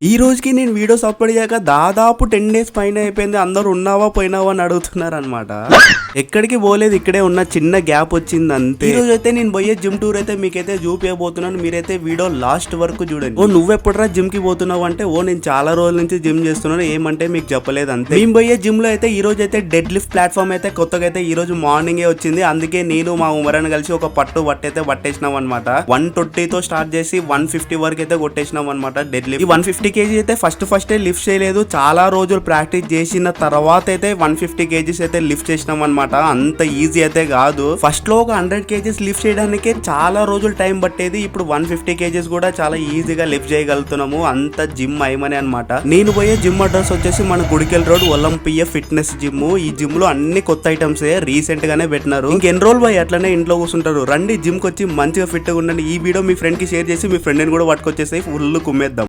ఈ రోజుకి నేను వీడియోస్ అప్లోడ్ చేయక దాదాపు 10 days పైన అయిపోయింది. అందరూ ఉన్నావా పోయినావా అని అడుగుతున్నారు అనమాట. ఎక్కడికి పోలేదు, ఇక్కడే ఉన్న చిన్న గ్యాప్ వచ్చింది అంతే. ఈ రోజు అయితే నేను పోయే జిమ్ టూర్ అయితే మీకైతే చూపించబోతున్నాను. మీరైతే వీడియో లాస్ట్ వరకు చూడండి. ఓ నువ్వెప్పుడరా జిమ్ కి పోతున్నావు అంటే, ఓ నేను చాలా రోజుల నుంచి జిమ్ చేస్తున్నాను, ఏమంటే మీకు చెప్పలేదు అంతే. మేము పోయే జిమ్ లో అయితే ఈ రోజు అయితే డెడ్ లిఫ్ట్ ప్లాట్ఫామ్ అయితే కొత్తగా అయితే ఈ రోజు మార్నింగే వచ్చింది. అందుకే నేను మా ఉమరన్ కలిసి ఒక పట్టైతే పట్టేసినాం అనమాట. 120 తో స్టార్ట్ చేసి 150 వరకు అయితే కొట్టేసినాం అనమాట డెడ్ లిఫ్ట్. 150 kg అయితే ఫస్ట్ లిఫ్ట్ చేయలేదు, చాలా రోజులు ప్రాక్టీస్ చేసిన తర్వాత అయితే 150 kgs అయితే లిఫ్ట్ చేసినాం అనమాట. అంత ఈజీ అయితే కాదు. ఫస్ట్ లో ఒక 100 kgs లిఫ్ట్ చేయడానికి చాలా రోజులు టైం పట్టేది. ఇప్పుడు 150 kgs కూడా చాలా ఈజీగా లిఫ్ట్ చేయగలుగుతున్నాము. అంత జిమ్ అయ్యమని అనమాట. నేను పోయే జిమ్ అడ్రస్ వచ్చేసి మన Gudikal road Olympia fitness gym. ఈ జిమ్ లో అన్ని కొత్త ఐటమ్స్ రీసెంట్ గానే పెట్టినారు. ఇంకెన్ని రోజులు పోయి అట్లనే ఇంట్లో కూర్చుంటారు. రండి జిమ్ కి వచ్చి మంచిగా ఫిట్ గా ఉండండి. ఈ వీడియో మీ ఫ్రెండ్ కి షేర్ చేసి మీ ఫ్రెండ్ ని కూడా పట్టుకొచ్చేసి ఫుల్ కుమ్మేద్దాం.